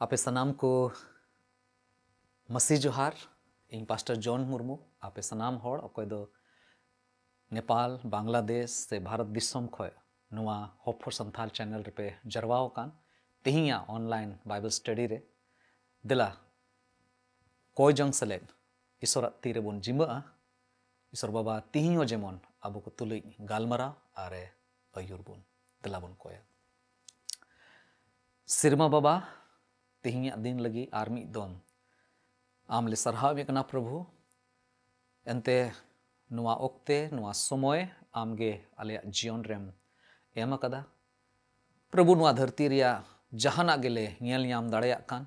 आपे सनाम को मसी जोहार इन पास्टर जॉन मुर्मू आपे सनाम होड़ अकोय दो नेपाल बांग्लादेश से भारत दिसम खोय नुआ होप फॉर संथाल चैनल रे पे जरवाओ कान तिहिया ऑनलाइन बाइबल स्टडी रे दिला कोय जंग सलेन ईश्वर तीरे बोन जिमा ईश्वर बाबा तिहियो जेमन अबो को तुलुई गालमरा आरे अयुर बोन दिला बोन कोय सिरमा बाबा तिहिया दिन लगी आर्मी दोन आमले सरहाव कना प्रभु एंते नुआ ओक्ते नुआ समय आमगे आले जीवन रेम एम कदा प्रभु नुआ धरती रिया जहाना गेले नेल ᱧᱟᱢ दाड़ेया कान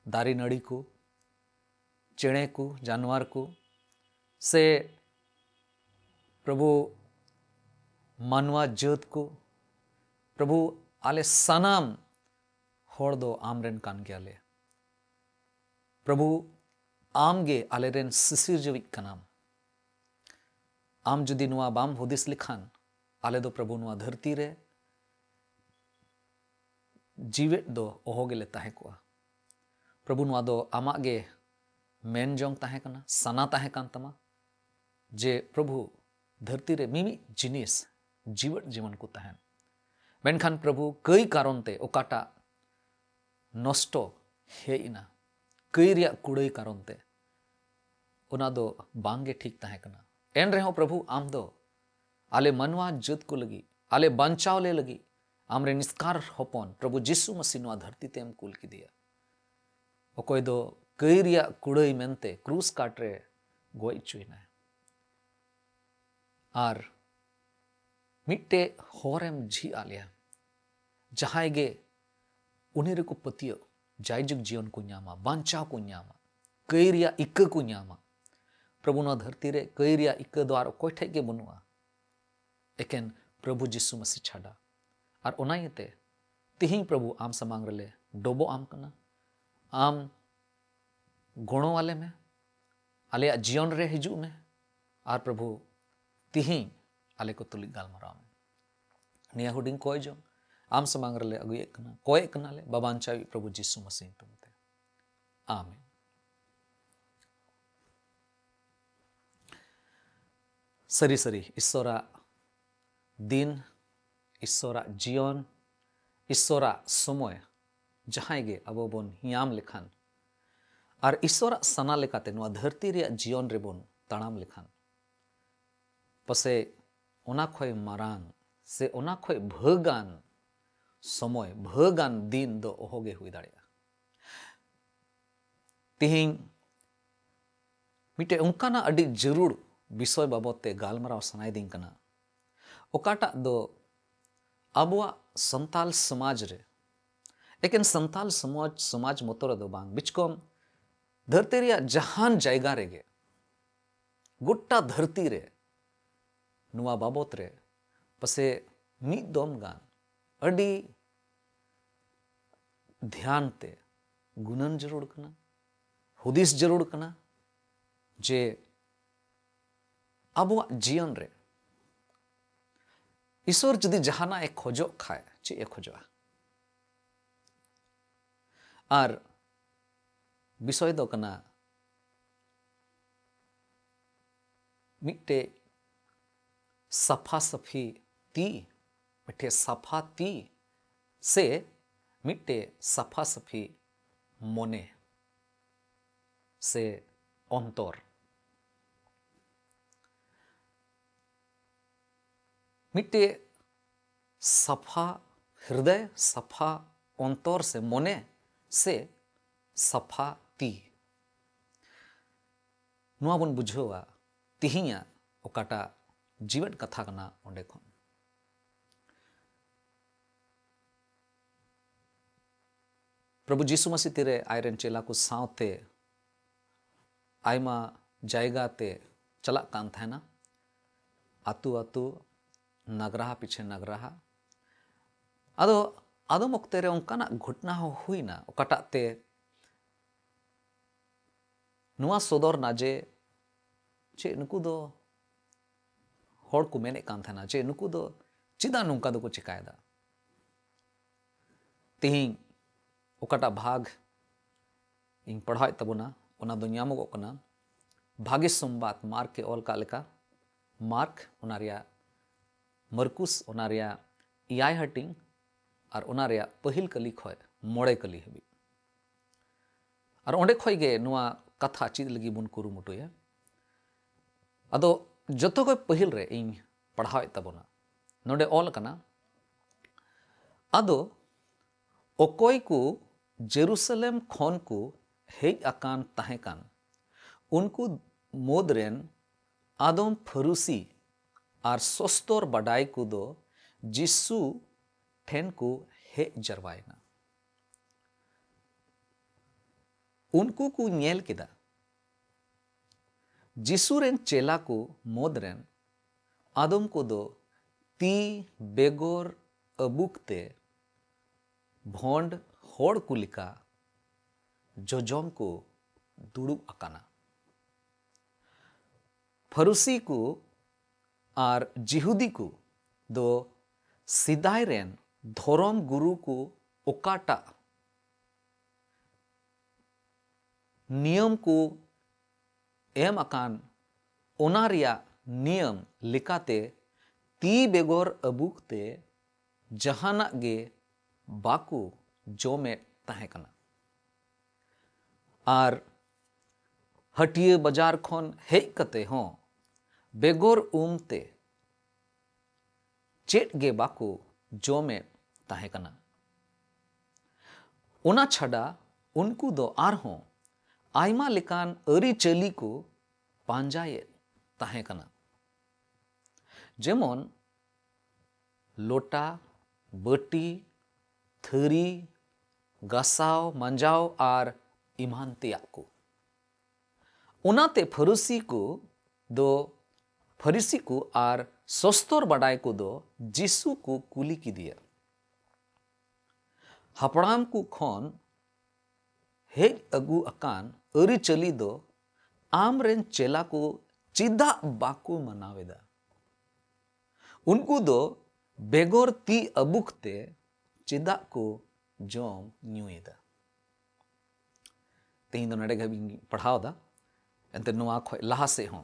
दारी नड़ी को चेणे को जानवर को से प्रभु मानवा जात को प्रभु आले सनाम होड़ दो आमरेन कान गयाले प्रभु आमगे आलेरेन सिसिर जविक कनाम आम जुदी नुआ बाम हुदिस लिखान आले दो प्रभु नुआ धरती रे जीवेट दो ओहोगेले ताहे कोआ प्रभु नुआ दो आमागे मेन जोंग ताहे कना सना ताहे कान तमा जे प्रभु धरती रे मिमी जिनिस जीवट जीवन को ताहेन मेनखान प्रभु कई कारण ते ओकाटा नष्टो हेइना कई रिया कुड़ई कारण ते ओना दो बांगे ठीक ताहे कना एन रेहो प्रभु आम दो आले मनवा जत को लगी आले बांचाव ले लगी आमरे निस्कार होपन प्रभु जिसु मसीह नुआ धरती तेम कुल की दिया ओकोय दो कई रिया कुड़ई मेनते क्रूस काटरे गोई चुइना आर मिट्टे होरेम झी आलिया जहां गे उन्हें को पतियो जायजुग जीवन को न्यामा बांचाव को न्यामा कई रिया इक्क को न्यामा प्रभु नुआ धरती रे कई रिया इक्क द्वार कोई ठे के बनुआ एकेन प्रभु जिसु मसीह छाड़ा और ओनायते तिहिं प्रभु आम समांग रले डोबो आम कना आम गुणों वाले में आले जीवन रे हिजू में और प्रभु तिहिं आले को तुलिक गालमराव में निया हुडिंग कोय जो आम समांग रले अगुए कना कोय कना ले बाबांचावी प्रभु जिसु मसीह तुमते आमीन सरी सरी ईश्वरा दिन ईश्वरा जीवन ईश्वरा समय जहां गे अबो बोन हियाम लेखान और ईश्वरा सना लेकाते नुआ धरती रिया जीवन रे बोन ताणाम लेखान पसे ओना खोय मारांग से ओना खोय भगान समय भगान दिन दो ओहोगे हुई दाड़ेया तिहिं मिटे उनकाना अडी जरूर विषय बाबते गालमराव सनाय दिन कना ओकाटा दो अबुआ संताल समाज रे एकेन संताल समाज मोतर दो बांग बिचकोम धरती रिया जहान जायगा रेगे गोटा धरती रे नुआ बाबत रे पसे मिद दोम गान अडी ध्यान ते गुणन जरूर कना हुदिस जरूर कना जे अबुआ जीवन रे ईश्वर जदि जहाना एक खोजो खाए चे एक खोजो आर विषय दो कना मिट्टे सफा सफी ती मिट्टे सफा ती से मिट्टे सफा सफी मोने से अंतर मिट्टे सफा हृदय सफा अंतर से मोने से सफा ती नुआ बन बुझवा तिहिया ओकाटा जीवन कथा कना ओंडे खन प्रभु जिसु मसीह तेरे आयरन चेला को सावते आयमा जायगा ते चला कान थाना आतु आतु नगराहा पीछे नगराहा आदो आदो मक्ते रे उनकाना घटना हो हुईना ओकाटा ते नुआ सोदर नाजे चे नुकु दो होड़ को मेने कान थाना चे नुकु दो चिदा नुका दो को चिकायदा तिहिं ओकाटा भाग इन पढ़ाए तबना ओना दो ᱧᱟᱢᱚᱜᱚᱜ ᱠᱟᱱᱟ भाग्य संवाद मार्क के ऑल का लेका मार्क ओना रिया मरकुस ओना रिया इयाय हटिंग और ओना रिया पहिल कली खय मोड़े कली हबी और ओंडे खय गे नुआ कथा चीज लगी बुन कुरुमुटुया अदो जतो को पहिल रे इन पढ़ाए तबना नोडे ऑल कना अदो ओकोय को जेरूसलेम खन को हेज आकान ताहे कान उनको मोदरेन आदम फरुसी और सोस्तर बडाई को दो जिसु ठेन को हेज जरवायना उनको को नेल केदा जिसु रेन चेला को मोदरेन आदम को दो ती बेगोर अबुकते भोंड होड़ कुलिका जोजोम को दुड़ुब अकाना फरुसी को और जिहुदी को दो सिदाय रेन धोरम गुरु को ओकाटा नियम को एम अकान ओना रिया नियम लिकाते ती बेगोर अबुकते जहाना गे बाकू जोमे ताहे कना और हटिया बाजार खन हेज कते हों बेगोर उमते चेट गे बाकू जोमे ताहे कना ओना छड़ा उनको दो आरहों आयमा लेकान अरी चली को पांजाये ताहे कना जेमन लोटा बटी थरी गसाव मंजाव और ईमान त्याग को उनाते फरुसी को दो फरिसी को और सोस्तर बडाई को दो जिसु को कुली की दिया हपड़ाम को खन हेज अगु अकान अरी चली दो आम रेन चेला को चिदा बाको मनावेदा उनको दो बेगोर ती अबुकते चिदा को जोम न्यूएदा तेहिं दो नडे गबी पढ़ावदा एंते नुआ खय लहा से हों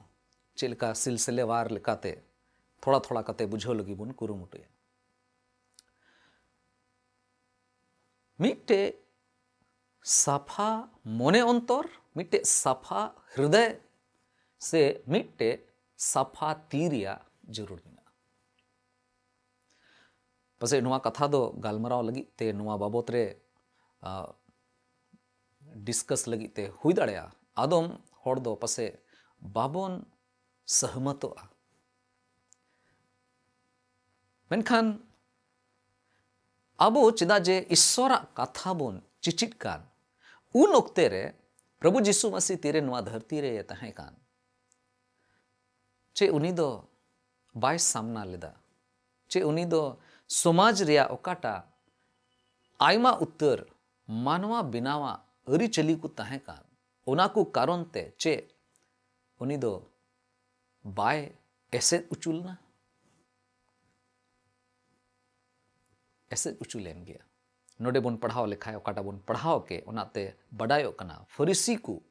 चेलका सिलसिलेवार लेकाते थोड़ा थोड़ा कते बुझो लगी बुन कुरुमुटुया मिट्टे साफा मोने अंतर मिट्टे साफा हृदय से मिट्टे साफा तीरिया जरूर मेना पसे नुआ कथा दो गालमराव लगी ते नुआ बाबत रे डिस्कस लगी ते हुई दाड़ेया आदम होड़ दो पसे बाबोन सहमतोआ मेनखान आबो चिदा जे ईश्वरा कथा बोन चिचिट कान उन ओक्ते रे प्रभु जीसु मसीह तीरे नुआ धरती रे ताहे कान चे उनी दो बाय सामना लेदा चे उनी दो समाज रिया ओकाटा आयमा उत्तर मानवा बिनावा अरी चली को ताहे कान ओना को कारण ते चे उनी दो बाय ऐसे उचुलना ऐसे उचुलेन गया नोडे बोन पढ़ाओ लेखाय ओकाटा बोन पढ़ाओ के ओनाते बडायो कना फरिसी को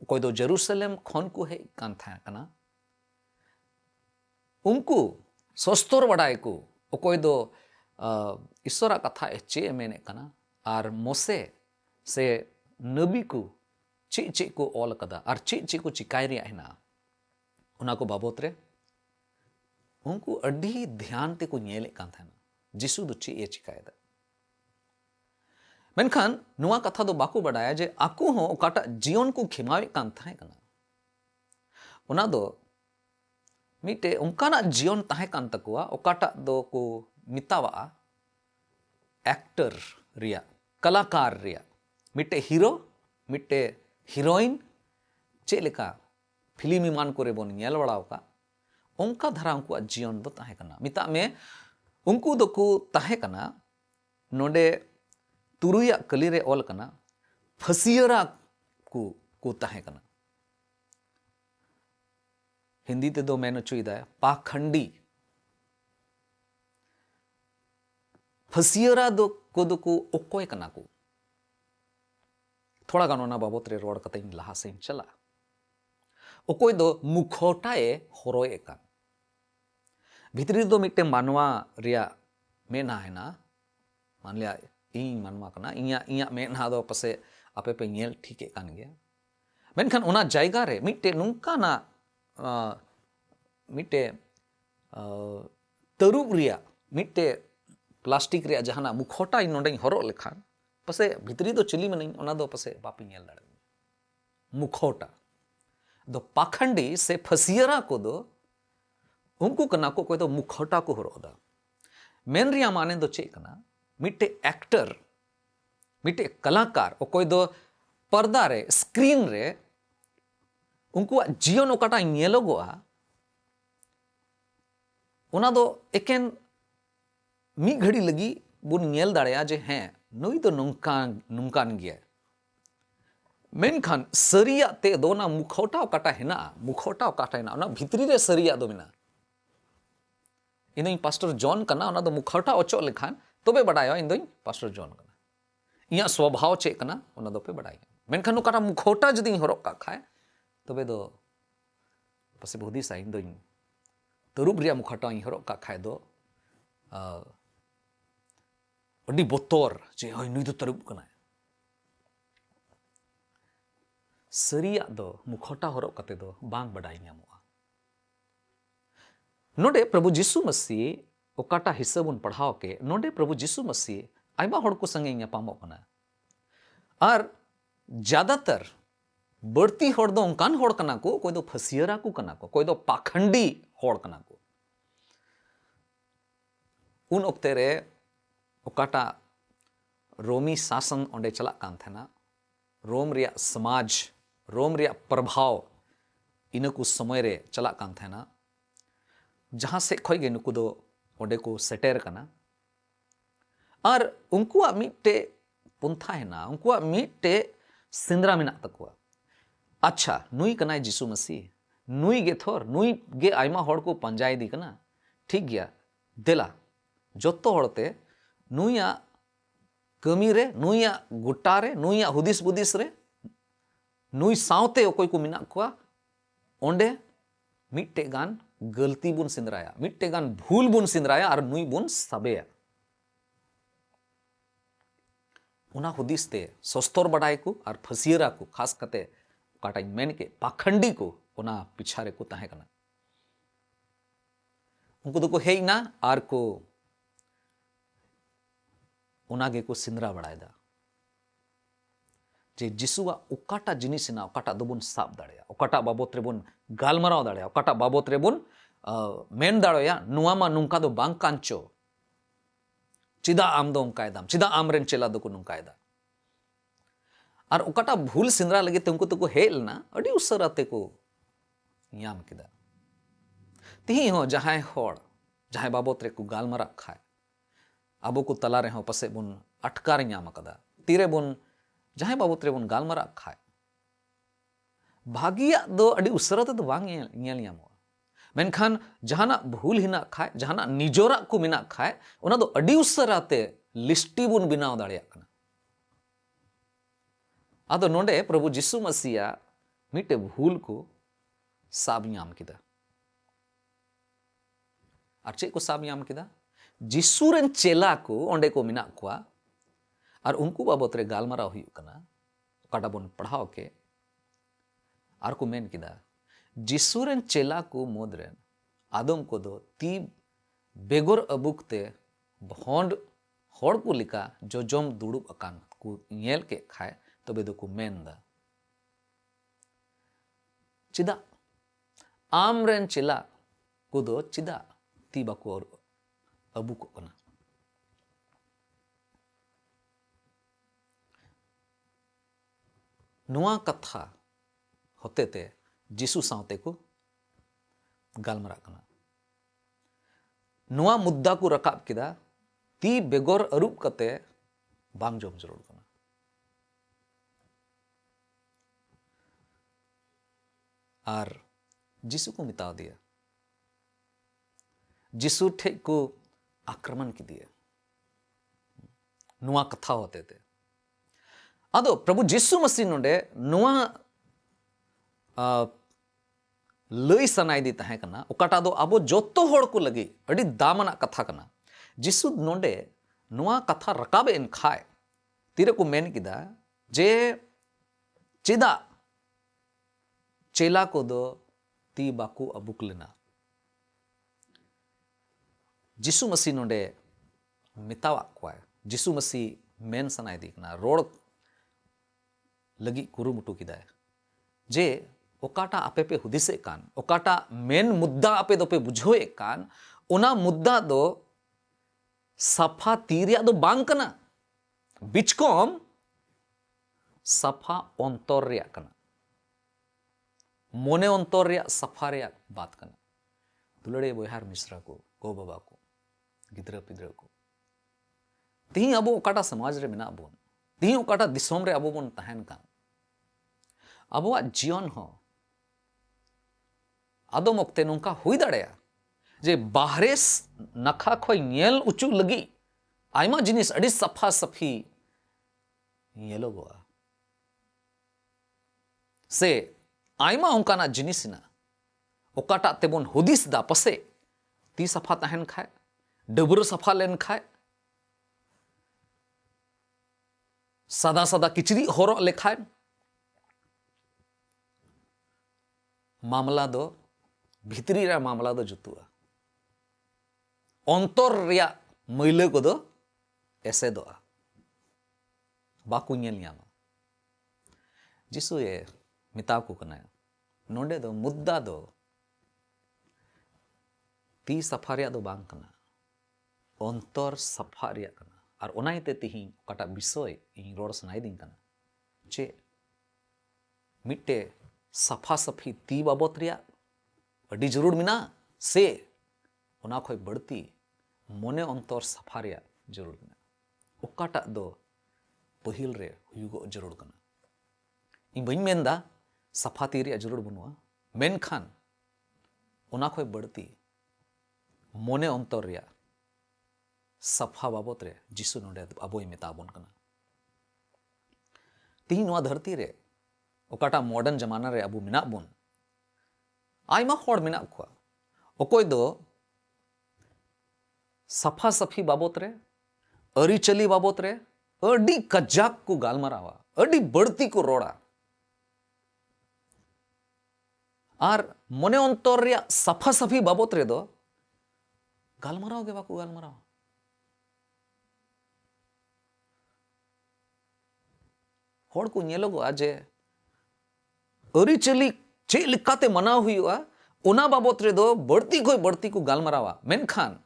कोई दो जेरूसलेम खन को हे कान था कना उनको सोस्तर बडाय को कोई दो ईश्वरा कथा चे मेने कना और मोसे से नबी को चे को ऑल कदा और चे को चिकाय रिया हेना उना को बाबत रे उनको अड्डी ध्यान ते को नेले कान था जिसु दो चे चिकायदा मेनखान नुआ कथा दो बाको बडाया जे आकु हो ओकाटा जीवन को खिमावे कान था कना उना दो मिटे उनकाना जीवन ताहे कान तकुआ ओकाटा दो को मितावा एक्टर रिया कलाकार रिया मिटे हीरो मिटे हीरोइन चेलेका फिल्म ईमान को बोन नेल बड़ाव का उनका धारा उनको जीवन दो ताहे कना मिता में उनको दो को ताहे कना नोडे तुरुया कली रे ऑल कना फसियरा को ताहे कना हिंदी ते दो मैंने चुईदा पाखंडी फसियरा दो को ओकोय कना को थोड़ा गान ओना बाबत रे रोड कते लहा से चला ओकोय दो मुखौटाए हरोए कान भितरी दो मिट्टे मानवा रिया मेना है ना मान लिया इन मानवा कना इया इया मेना दो पसे आपे पे नेल ठीके कान गया मेनखान ओना जायगा रे मिट्टे नुंका ना मिट्टे तरुब रिया मिट्टे प्लास्टिक रिया जहाना मुखौटा नोंडे हरो लेखान पसे भितरी दो चिली में ओना दो पसे बापी नेल दाड़े मुखौटा दो पाखंडी से फसियरा को दो उनको कना को कोई दो मुखौटा को हरोदा मेन रिया माने दो चे कना मिट्टे एक्टर मिट्टे कलाकार कोई दो पर्दा रे स्क्रीन रे उनको जीवन ओकाटा नेलोगोआ ओना दो एकेन मी घड़ी लगी बुन नेल दाड़ेया जे हैं नुई दो नुंकान गया मेनखान सरिया ते दो ना मुखौटा ओकाटा हेना मुखौटा ओकाटा हेना ओना भितरी रे सरिया दो मेना इन पास्टर जॉन कना ओना दो मुखौटा ओचो लेखान तबे बडायो इन दोई पास्टर जॉन कना इया स्वभाव चे कना ओना दो पे बडायो मेनखान ओकाटा मुखौटा जदी हरोक का खाए तबे दो पसे बहुदी साइन दोई तरुब रिया मुखौटा हरोक का खाए दो अडी बोतोर जे होय नुई दो तरुब कना सरिया दो मुखौटा हरोक कते दो बांग बडाई ᱧᱟᱢᱚᱜᱼᱟ नोडे प्रभु जीसु मसीह ओकाटा हिस्सा बन पढ़ाओ के नोडे प्रभु जीसु मसीह आयमा हड़ को संगे ᱧᱟᱯᱟᱢᱚᱜ कना और ज्यादातर बढ़ती हड़ दो उनकान हड़ कना को कोई दो फसियरा को कना को कोई दो पाखंडी हड़ कना को उन ओक्ते रे ओकाटा रोमी शासन ओंडे चला कान थेना रोम रिया समाज रोम रिया प्रभाव इनको समय रे चला कान थेना जहां से खोई गे नुकु दो ओंडे को सेटेर कना और उनको मिट्टे पुंथा है ना उनको मिट्टे सिंद्रा मिना तकुआ अच्छा नुई कना जीसु मसीह नुई गे थोर नुई गे आयमा हड़ को पंजाय दी कना ठीक गया देला जोतो हड़ते नुया कमी रे नुया गुट्टा रे नुया हुदिस बुदिस रे नुई सावते ओकोय को मिना कुआ ओंडे मिट्टे गान गलती बुन सिंद्राया मिट्टे गान भूल बुन सिंद्राया और नुई बुन सबेया उना हुदिस ते सस्तोर बडाय को और फसियरा को खास कते काटा मेन के पाखंडी को उना पिछारे को ताहे कना उनको को हेना और को उनागे को सिंद्रा बडायदा जे जिसुआ ओकाटा जिनिसना ओकाटा दोबन साब दाड़ेया ओकाटा बाबत रे बोन गालमराव दाड़ेया ओकाटा बाबत रे बोन मेन दाड़ेया नुआ मा नुंका दो बांग कांचो चिदा आम दो उनकायदाम चिदा आम रेन चेला दो को नुंकायदा और ओकाटा भूल सिंद्रा लगे ते उनको तो को हेलना अडी उसराते को ᱧᱟᱢ केदा तिही हो जहाय होड़ जहाय बाबत रे को गालमरा खाए आबो को तला रे हो पसे बुन अटकार ᱧᱟᱢ कदा तीरे बुन जहां बाबत रे बुन गालमरा खाए भागिया दो अडी उसरते तो बांग ñेल ᱧᱟᱢᱚᱜᱼᱟ मेनखान जहाना भूल हिना खाए जहाना निजोरा को मिना खाए ओना दो अडी उसराते लिस्टी बुन बिनाव दाड़ेया कना आदो नोंडे प्रभु जीसु मसीहा मिटे भूल को साब ᱧᱟᱢ केदा और चे को साब ᱧᱟᱢ केदा जीसु रेन चेला को ओंडे को मिना कुआ और उनको बाबत रे गालमरा हुई कना काटा बोन पढ़ाओ के और को मेन केदा जीसु रेन चेला को मोदरेन आदम को दो ती बेगोर अबुकते भोंड होड़ को लिका जो जोम दुड़ुब अकान को नेल के खाए तबे दो को मेन दा चिदा आम रेन चेला को दो चिदा ती बाको अबू को कना नुआ कथा होते ते जीसु सावते को गालमरा कना नुआ मुद्दा को रकाब किदा ती बेगोर अरूप कते बांग जोम जरूर कना और जीसु को मिता दिया जीसु ठे को आक्रमण की दिए नुआ कथा होते थे आदो प्रभु जिसु मसीह नोडे नुआ लई सनाइदी तहे कना ओकाटा दो अबो जोतो होड़ को लगी अड़ी दामना कथा कना जिसु नोडे नुआ कथा रकाबे इन खाए तीरे को मेन किदा जे चेदा चेला को दो ती बाकू अबुक लेना जिसु मसीह नोडे मितावा क्वाय जिसु मसीह मेन सनाइदी कना रोड लगी कुरुमुटु किदाय जे ओकाटा आपे पे हुदिसे कान ओकाटा मेन मुद्दा आपे दो पे बुझोए कान ओना मुद्दा दो सफा तीरिया दो बांग कना बिचकोम सफा अंतर रिया कना मोने अंतर रिया सफा रिया बात कना दुलड़े बोहार मिश्रा को गो बाबा को गिद्रा पिद्रा को तीही अबो ओकाटा समाज रे मेना बोन तीही ओकाटा दिसोम रे अबो बोन तहन कान अबोआ जीवन हो आदम ओक्ते नोंका हुई दाड़ेया जे बाहरे नखा खोय नेल उचु लगी आयमा जिनिस अड़ी सफा सफी येलोगोआ से आयमा ओंकाना जिनिसना ओकाटा तेबोन हुदिस दा पसे ती सफा तहन खाए डबरो सफा लेन खाए सदा सदा किचरी होरो लेखाए मामला दो भितरी रा मामला दो जुतुआ अंतर रिया मैले को दो ऐसे दो बाकू नेल न्यामा जिसु ये मिता को कना नोंडे दो मुद्दा दो ती सफा रिया दो बांग कना अंतर सफा रिया कना और ओनाइते तिही ओकाटा विषय इन रोड सनाई दिन कना चे मिट्टे सफा सफी ती बाबत रिया अड़ी जरूर मिना से ओना खोय बढ़ती मोने अंतर सफा रिया जरूर मिना ओकाटा दो पहिल रे हुयुगो जरूर कना इन बइन मेनदा सफा ती रिया जरूर बनुआ मेनखान ओना खोय बढ़ती मोने अंतर रिया सफा बाबत रे जिसु नोडे अबोय मेताबोन कना तीही नोआ धरती रे ओकाटा मॉडर्न जमाना रे अबो मिना बोन आयमा होड़ मिना को ओकोय दो सफा सफी बाबत रे अरिचली बाबत रे अडी कजाक को गालमरावा अडी बढ़ती को रोड़ा आर मने अंतर रे सफा सफी बाबत रे दो गालमराव के बाकू गालमराव होड़ को नेलोगोआ जे अरिचली चे लिकाते मना हुआ ओना बाबत रे दो बढ़ती कोई बढ़ती को गालमरावा मेनखान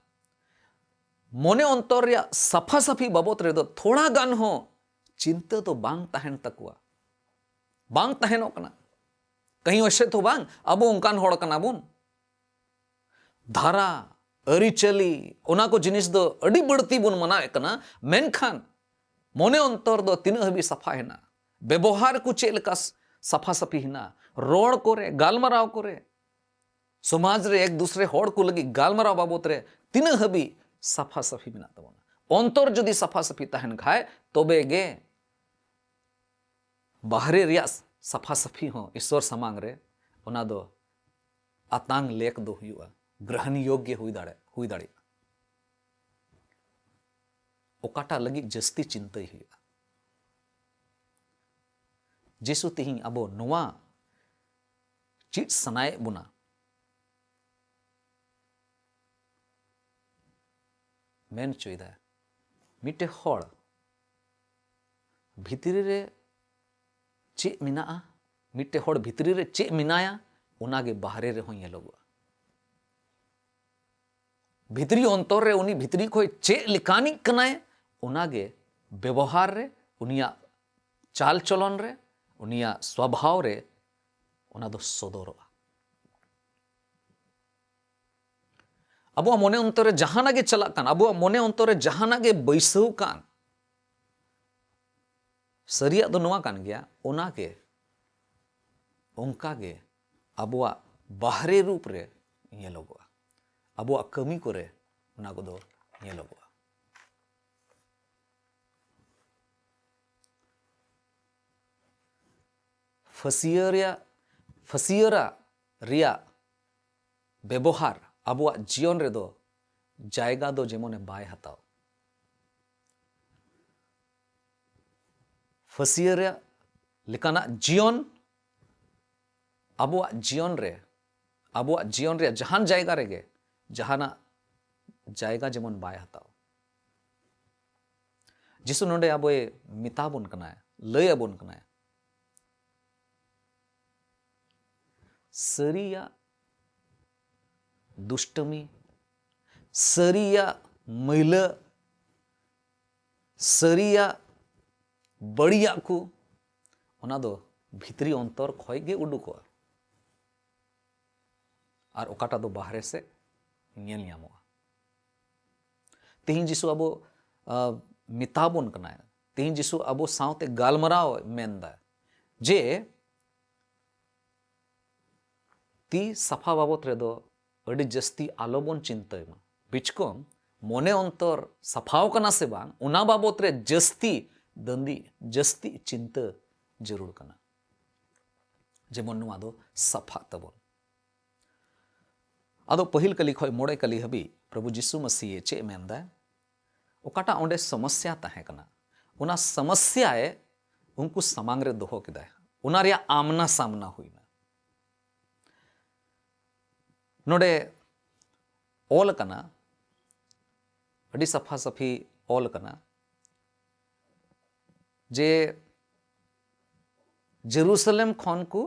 मोने अंतर रे सफा सफी बाबत रे दो थोड़ा गान हो चिंता तो बांग तहन तकवा बांग तहनो कना कहीं वैसे तो बांग अबो उनकान होड़ कना बुन धारा अरिचली ओना को जिनिस दो अड़ी बढ़ती बुन मना कना मेनखान मोने अंतर दो तीन हबी सफा हेना व्यवहार को चे लका सफा सफी हिना रोड को रे गालमराव को रे समाज रे एक दूसरे होड़ को लगी गालमराव बाबत रे तीन हबी सफा सफी मिना तबोना अंतर जदि सफा सफी तहन खाए तोबे गे बाहरे रिया सफा सफी हो ईश्वर समांग रे ओना दो आतांग लेक दो हुआ ग्रहण योग्य हुई दाड़े ओकाटा लगी जस्ती चिंता ही हुआ जिसु तिही अबो नोवा चीज सनाए बुना मेन चुईदा मिटे होड़ भितरी रे चे मिना मिटे होड़ भितरी रे चे मिनाया ओनागे बाहरे रे हों येलोगुआ भितरी अंतर रे उनी भितरी खोय चे लिकानी कनाए ओनागे व्यवहार रे उनिया चाल चलन रे उनिया स्वभाव रे ओना दो सदोरवा अबो मोने अंतर रे जहाना गे चला कान अबो मोने अंतर रे जहाना गे बैसव कान सरिया दो नोआ कान गया ओना के ओंका गे अबो बाहरे रूप रे येलोगवा अबो कमी करे ओना को दो येलोगवा फसियरा रिया व्यवहार आबुआ जीवन रे दो जायगा दो जेमोने बाय हताओ। फसियरा लेकाना जीवन आबुआ जीवन रे जहान जायगा रेगे जहाना जायगा जेमन बाय हताओ। जिसु नोडे आबोए मिताबुन कनाय लय अबुन कनाय सरिया दुष्टमी सरिया मैला सरिया बड़िया को ओना दो भितरी अंतर खय गे उडुकोआ और ओकाटा दो बाहरे से नेल ᱧᱟᱢᱚᱜᱼᱟ। तेहिं जिसु अबो मिताबुन कनाय तेहिं जिसु अबो सावते गालमराव मेनदा जे ती सफा बाबत रेदो अड़ी जस्ती आलोबन चिंतायमा बिचकोम मोने अंतर सफाव कना से बांग उना बाबत रे जस्ती चिंता जरूर कना जेमन नुआ दो सफा तबन। आदो पहिल कली खय मोड़े कली हबी प्रभु जिसु मसीह चे मेनदा ओकाटा ओंडे समस्या ताहे कना उना समस्याए उनको समांग रे दोहो किदा उना रिया आमना सामना हुईना नोडे ओल कना अड़ी सफा सफी ओल कना जे जेरूसलेम खन को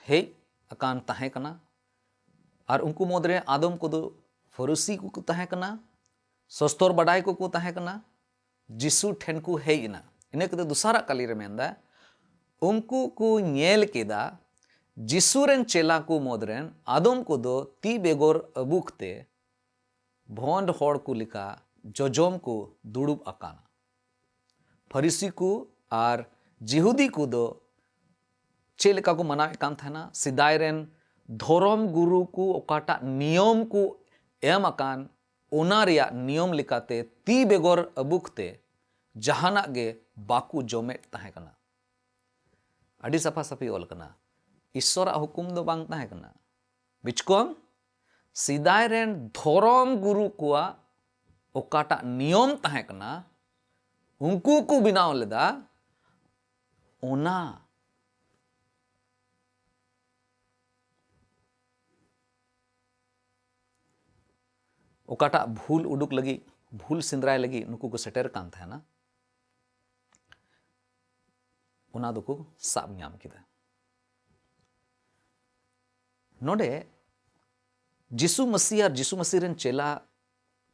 हे अकान ताहे कना और उनको मदरे आदम को दो फरुसी को ताहे कना सस्तोर बडाई को ताहे कना जिसु ठेन को हे इना इने कदे दुसारा कली रे मेंदा उनको को नेल केदा जिसुरेन चेला को मदरेन आदम को दो ती बेगोर अबुकते भोंड होड़ को लिका जोजोम को दुड़ुब अकाना फरीसी को और जिहुदी को दो चेलिका को मना कान थाना सिदायरेन धोरम गुरु को ओकाटा नियम को एम अकान ओना रिया नियम लिकाते ती बेगोर अबुकते जहाना गे बाकू जोमे ताहे कना अड़ी सफा सफी ओल कना ईश्वर हुकुम दो बांग ताहे कना बिचकोम सिदायरेन धोरम गुरु कुआ ओकाटा नियम ताहे कना उनको को बिनाव लेदा ओना ओकाटा भूल उडुक लगी भूल सिंद्राय लगी नुकु को सेटर कान था ना उना दो को साब ᱧᱟᱢ किदा नोडे जिसु मसीह और जिसु मसीह रेन चेला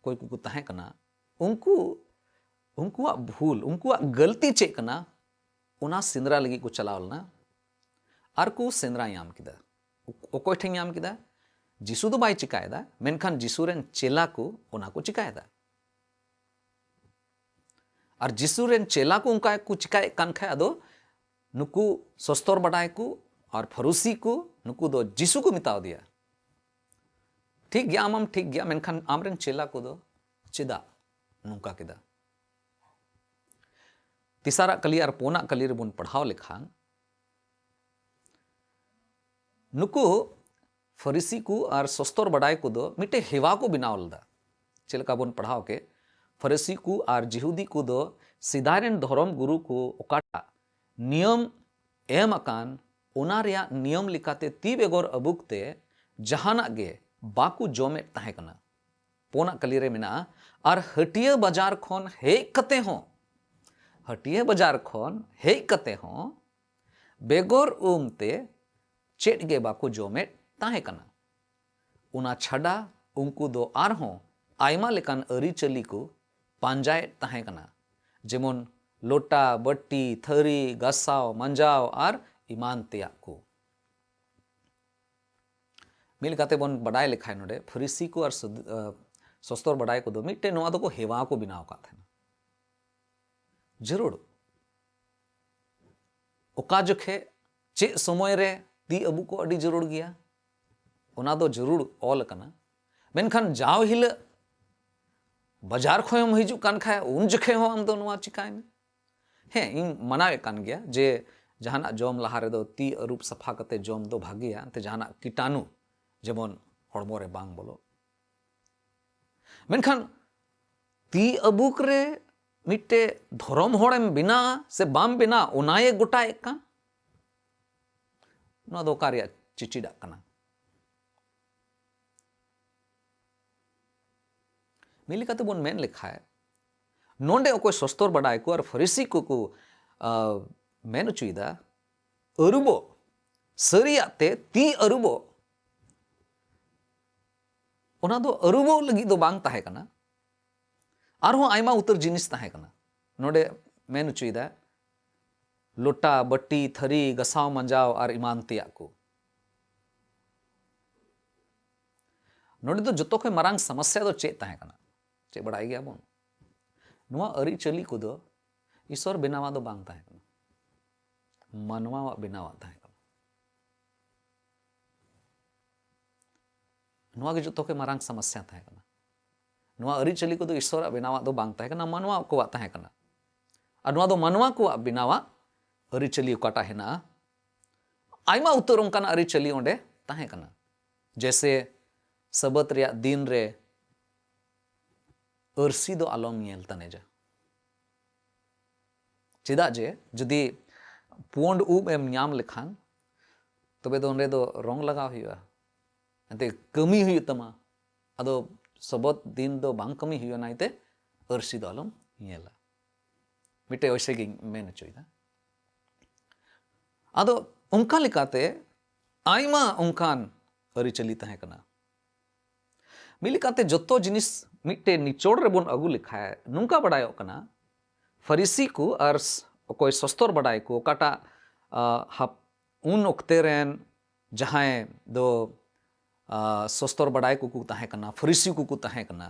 कोई को ताहे कना उनको भूल उनको गलती चे कना उना सिंद्रा लगी को चलावलना और को सिंद्रा ᱧᱟᱢ किदा ओकोय ठे ᱧाम किदा जिसु दो बाय चिकायदा मेनखान जिसु रेन चेला को ओना को चिकायदा और जिसु रेन चेला को उनका को चिकाय कान खाय अदो नुकु सस्तोर बडाय को और फरुसी को नुकु दो जिसु को मिताव दिया ठीक गया आम ठीक गया मेनखान आमरेन चेला को दो चिदा नुका किदा तिसारा कली और पोना कली रे बुन पढ़ाव लेखान नुकु फरीसी को और सस्तोर बडाय को दो मिटे हेवा को बिनाव लदा चेलका बुन पढ़ाव के फरीसी को और जिहुदी को दो सिदायरेन धर्म गुरु को ओकाटा नियम एम अकान ओना रिया नियम लिकाते ती बेगोर अबुकते जहाना गे बाकू जोमे ताहे कना पोना कली रे मेना और हटिया बाजार खन हे कते हो हटिया बाजार खन हे कते हो बेगोर उमते चेट गे बाकू जोमे ताहे कना उना छड़ा उनको दो आरहों आयमा लेकान अरी चली को पांजाय ताहे कना जेमन लोटा बट्टी थरी गसाव मंजाव और ईमान तेया को मिल काते बन बडाय लेखाय नोडे फरीसी को और सस्तोर बडाय को दो मिटे नोआ दो को हेवा को बिनाव का था जरूर ओका जोखे चे समय रे ती अबू को अड़ी जरूर गया ओना दो जरूर ऑल कना मेनखान जाव हिल बाजार खोयम हिजू कान खाय उन जखे हो हम दो नुआ चिकाय हे इन मनावे कान गया जे जहाना जम लहा रे दो ती अरूप सफा कते जम दो भागिया ते जहाना कीटाणु जेमन हड़मो रे बांग बोलो मेनखान ती अबुक रे मिट्टे धर्म हड़ेम बिना से बाम बिना उनाये गोटाए का ना दो कार्य चिचिडा कना मिलिकाते बोन मेन लिखा है नोंडे ओको सस्तोर बडाय को और फरीसी को मेन चुईदा अरुबो सरियाते ती अरुबो ओना दो अरुबो लगी दो बांग ताहे कना आरहों आयमा उतर जिनिस ताहे कना नोंडे मेन चुईदा लोटा बट्टी थरी गसाव मंजाव और इमान तिया को नोंडे तो जतो के मरांग समस्या दो चेत ताहे कना चे बड़ाई गया बोन नुआ अरी चली को दो ईश्वर बिनावा दो बांग ताहे कना मनवा बिनावा ताहे कना नुआ के जतो के मरांग समस्या ताहे कना नुआ अरी चली को दो ईश्वर बिनावा दो बांग ताहे कना मनवा को ताहे कना और नुआ दो मनवा को बिनावा अरी चली काटा है ना आयमा उतर उनका अरी चली ओंडे ताहे कना जैसे सबत रे दिन रे अरसी दो आलम नेल तने जा चेदा जे जदि पोंड उब एम नाम लेखान तबे दो ओंडे दो रंग लगाव हुआ एते कमी हुई तमा अदो सबत दिन दो बांग कमी हुआ नाइते अरसी दो आलम नेला मिटे ओइसे गे मेन चोइदा आदो उनका लिकाते आयमा उनकान अरी चली ताहे कना मिलिकाते जतो जिनिस मिट्टे निचोड़ रे बोन अगु लिखा है नुंका बडायो कना फरीसी को और कोई सस्तोर बडाय को काटा हप उन ओक्ते रेन जहां दो सस्तोर बडाय को ताहे कना फरीसी को ताहे कना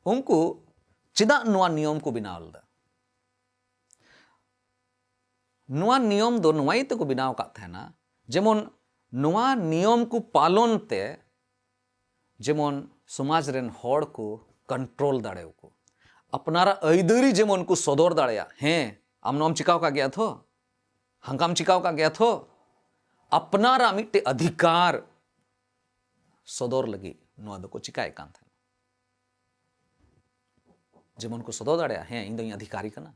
उनको चिदा नुआ नियम को बिनावल दा नुआ नियम दो नुआई ते को बिनाव का था ना जेमन नुआ नियम को पालन ते जेमन समाज रेन होड़ को कंट्रोल दाड़े को अपनारा ऐदरी जेमन को सदर दाड़ेया हैं आम नोम चिकाव का गया थो हंगाम चिकाव का गया थो अपनारा मिट्टे अधिकार सदर लगी नुआ दो को चिकाय कान था जेमन को सदर दाड़ेया हैं इन दो अधिकारी कना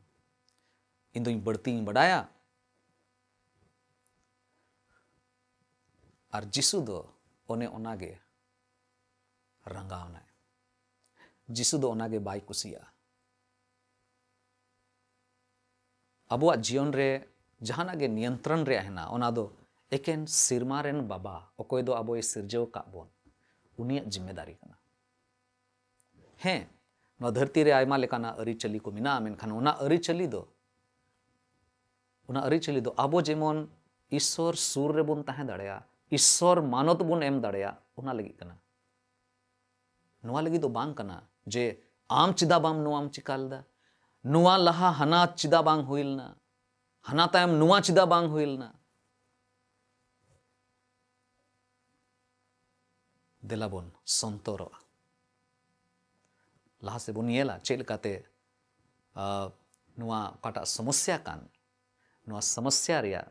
इन दो बढ़ती बढ़ाया और जिसु दो ओने ओनागे रंगावना जिसु दो ओनागे बाई कुसिया अबुआ जीवन रे जहाना गे नियंत्रण रे है ना ओना दो एकेन सिरमा रेन बाबा ओकोय दो अबोय सिरजव का बोन उनिया जिम्मेदारी कना हैं नो धरती रे आयमा लेकाना अरी चली को मिना मेनखान ओना अरी चली दो अबो जेमन ईश्वर सुर रे बोन ताहे दाड़ेया ईश्वर मानत बोन एम दाड़ेया ओना लगी कना नुआ लगी दो बांग कना जे आम चिदा बाम नुआम चिकालदा नुआ लहा हना चिदा बांग होइलना हना तायम नुआ चिदा बांग होइलना देला बोन संतोर लहा से बोन येला चेल काते नुआ काटा समस्या कान नुआ समस्या रिया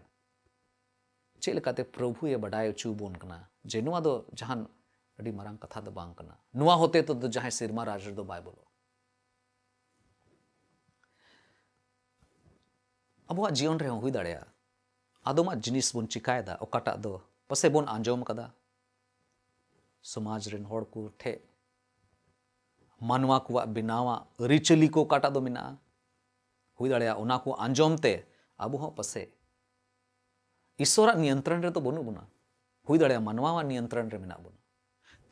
चेल काते प्रभु ये बडाय चू बोन कना जे नुआ दो जहान अड़ी मरांग कथा दो बांग कना नुआ होते तो जहां सिरमा राज दो बाय बोलो अबुआ जीवन रे हुई दाड़ेया आदोमा जिनिस बोन चिकायदा ओकाटा दो पसे बोन आंजोम कदा समाज रेन होड़ को ठे मानवा को बिनावा रिचली को काटा दो मिना हुई दाड़ेया ओना को आंजोम ते अबु हो पसे ईश्वरा नियंत्रण रे तो बनु बुना हुई दाड़ेया मानवा नियंत्रण रे मिना बुना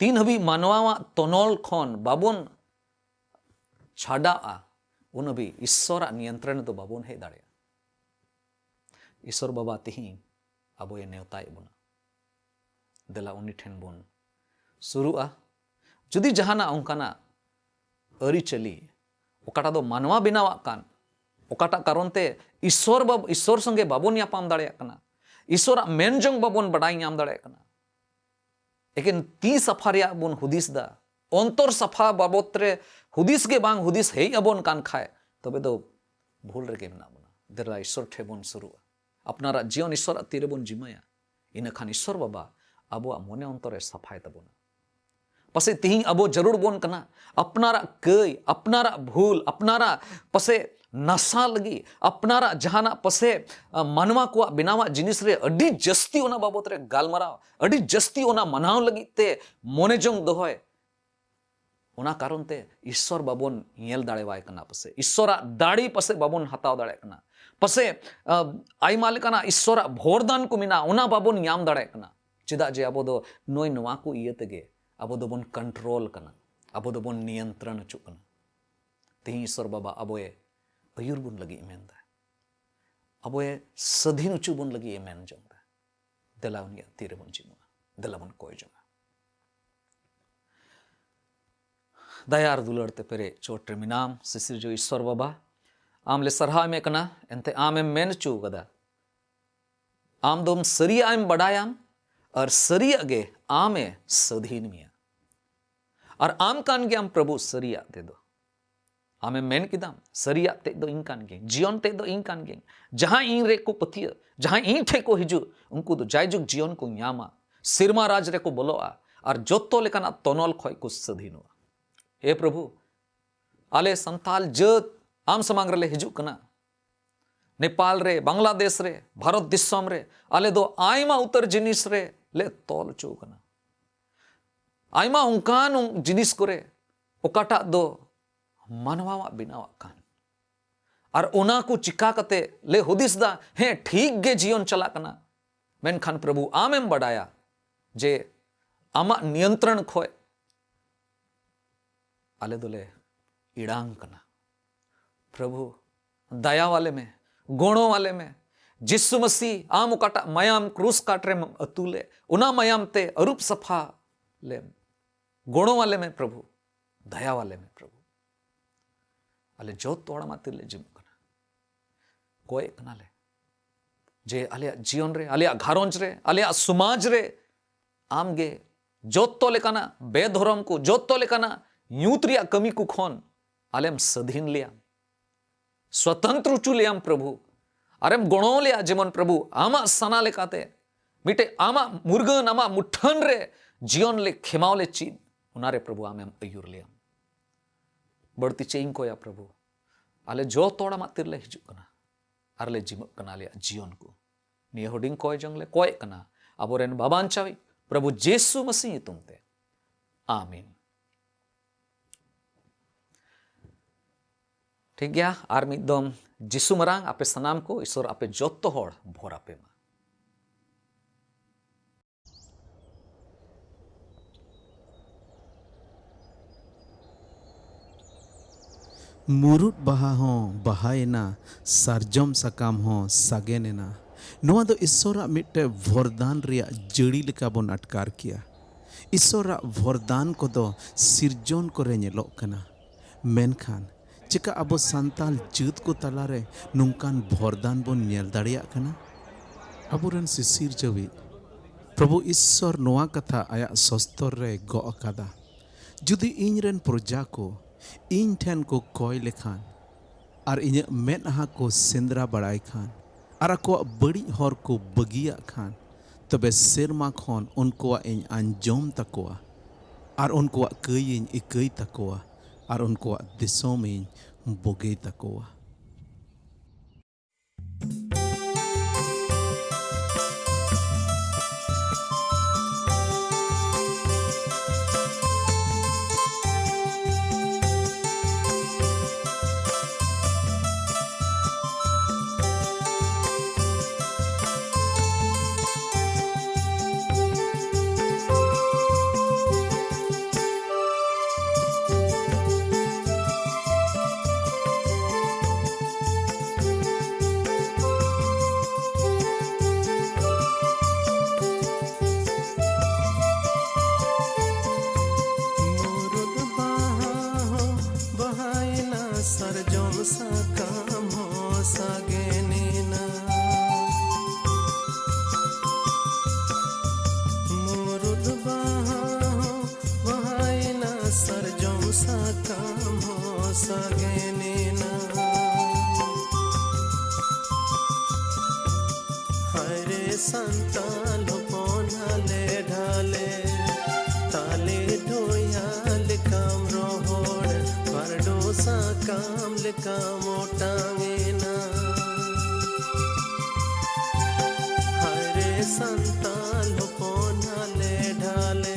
तीन हबी मानवा तनोल खन बाबोन छाड़ा उन हबी ईश्वरा नियंत्रण तो बाबोन हे दाड़ेया ईश्वर बाबा तिहिं अब ये नेवताय बुना देला उनी ठेन बुन शुरुआ जुदी जहाना उनकाना अरी चली ओकाटा दो मानवा बिनावा कान ओकाटा कारण ते ईश्वर संगे बाबोन यापाम दाड़ेया कना ईश्वरा मेनजोंग बाबोन बडाई नाम दाड़ेया कना एकेन ती सफा रिया बोन हुदिस दा अंतर सफा बाबत रे हुदिस के बांग हुदिस हेई अबोन कान खाए तबे दो भूल रे के मेना बुना देला ईश्वर ठे बोन शुरुआ अपनारा जीवन ईश्वर तीरे बन जिमाया इन खान ईश्वर बाबा अब मने अंतरे सफाय तबना पसे तिहिं अब जरूर बोन कना अपनारा कई अपनारा भूल अपनारा पसे नशा लगी अपनारा जहाना पसे मानवा को बनावा जिनिस रे अडी जस्ती ओना बाबत रे गालमराव अडी जस्ती ओना मनाव लगी ते मोने जोंग दोहय ओना कारण ते ईश्वर बाबोन येल दाड़ेवाय कना पसे ईश्वरा दाड़ी पसे बाबोन हताव दाड़े कना पसे आयमा लेकाना ईश्वरा भोरदान को मिना ओना बाबोन याम दाड़े कना चेदा जे अबो दो नोय नवा को इये तेगे अबो दो बोन कंट्रोल कना अबो दो बोन नियंत्रण अचु कना तेहि ईश्वर बाबा अबोए अयुर बुन लगी मेनदा अबोए सधीन उचु बुन लगी मेन जोंदा देला उनिया तीरे बुन जिमुआ देला बुन कोय जोंगा दयार दुलड़ते पेरे चोट्रे मिनाम सिसिर जो ईश्वर बाबा आम ले सरहा में कना एंते आम एम मेन चू गदा आम दोम सरिया एम बड़ायाम और सरिया गे आमे सधीन मिया और आम कान गे आम प्रभु सरिया ते दो आमे मेन किदाम सरिया ते दो इन कान गे जीवन ते दो इन कान गे जहां इन रे को पथिया जहां इन ठे को हिजु उनको दो जायजुग जीवन को न्यामा सिरमा राज रे को बोलोआ और जोतो लेकाना तोनल खोय को सधीनवा ए प्रभु आले संताल जत आम समांग रे हिजु कना नेपाल रे बांग्लादेश रे भारत दिसम रे आले दो आयमा उतर जिनिस रे ले तोल चो कना आयमा उनकान जिनिस करे ओकाटा दो मानवा बिनावा कान और ओना को चिका कते ले हुदिस दा हे ठीक गे जीवन चला कना मेनखान प्रभु आमेम बड़ाया जे आमा नियंत्रण खोय आले दोले इड़ांग कना प्रभु दया वाले में गुणों वाले में जिस्सु मसीह आम उकाटा मयाम क्रूस काटरे अतुले उना मयाम ते अरूप सफा ले गुणों वाले में प्रभु दया वाले में प्रभु अले जो तोड़ा मातिर ले जिम कना कोई कना ले जे आलिया जीवन रे आलिया घारोंज रे आलिया समाज रे आम गे जोतो लेकाना बेधर्म को जोतो लेकाना यूत्रिया कमी को खोन आलेम सधीन लिया स्वतंत्र चु लियाम प्रभु अरेम गुणों लिया जेमन प्रभु आमा सना लेकाते मिटे आमा मुर्गन आमा मुठन रे जीवन ले खेमाव ले चीन उनारे प्रभु आमेम अयुर लियाम बढ़ती चेइंग को या प्रभु आले जो तोड़ा मातिर ले हिजु कना आरले जिमक कना लिया जीवन को निये होडिंग कोय जंगले कोय कना अबोरेन बाबान चावी प्रभु जेसु मसीह तुमते आमीन ठीक गया आर मिदम जिसु मरांग आपे सनाम को ईश्वर आपे जोत्तो होड़ भोर आपे मा मुरुट बहा हो बहायना सारजम सकाम हो सागेनेना नोआ दो ईश्वरा मिट्टे वरदान रिया जड़ी लेका बोन अटकार किया ईश्वरा वरदान को दो सिरजोन को रे नेलोक कना मेनखान चिका अबो संताल जूत को तलारे नुंकान वरदान बोन नेल दाड़िया कना अबोरन सिसिर जवी प्रभु ईश्वर नोआ कथा आया सस्तर रे गो अकादा जुदी इन रेन प्रजा को इन ठेन को कोय लेखान और इन मेदहा को सेंद्रा बड़ाई खान और को बड़ी हर को बगिया खान तबे सेरमा खन उनको इन अंजोम तकोआ और उनको कई इन इकई तकोआ और उनको दिसों में बोगे तकोआ संताल होपन हाले ढाले ताले ढोयाल काम रोहोड़ परडो सा काम लिका मोटांगेना हरे संताल होपन हाले ढाले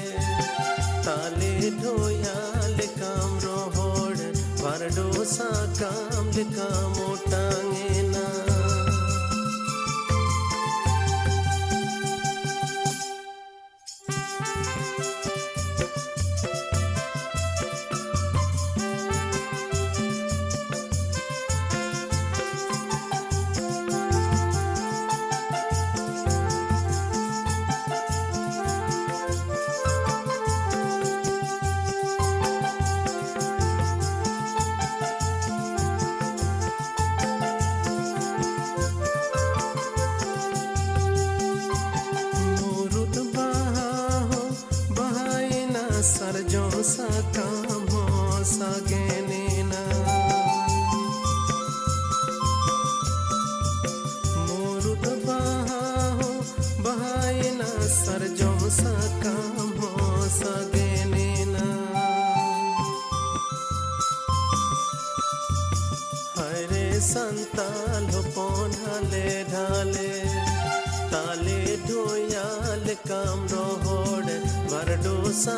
ताले ढोयाल काम रोहोड़ परडो सा काम लिका मोटांगेना सरजों सा काम हो सगेना मुरुद बहा हो बहायना सरजों सा काम हो सगेना हरे संताल हो पोन्हाले ढाले ताले ढोयाल काम रोहोड़ बरडो सा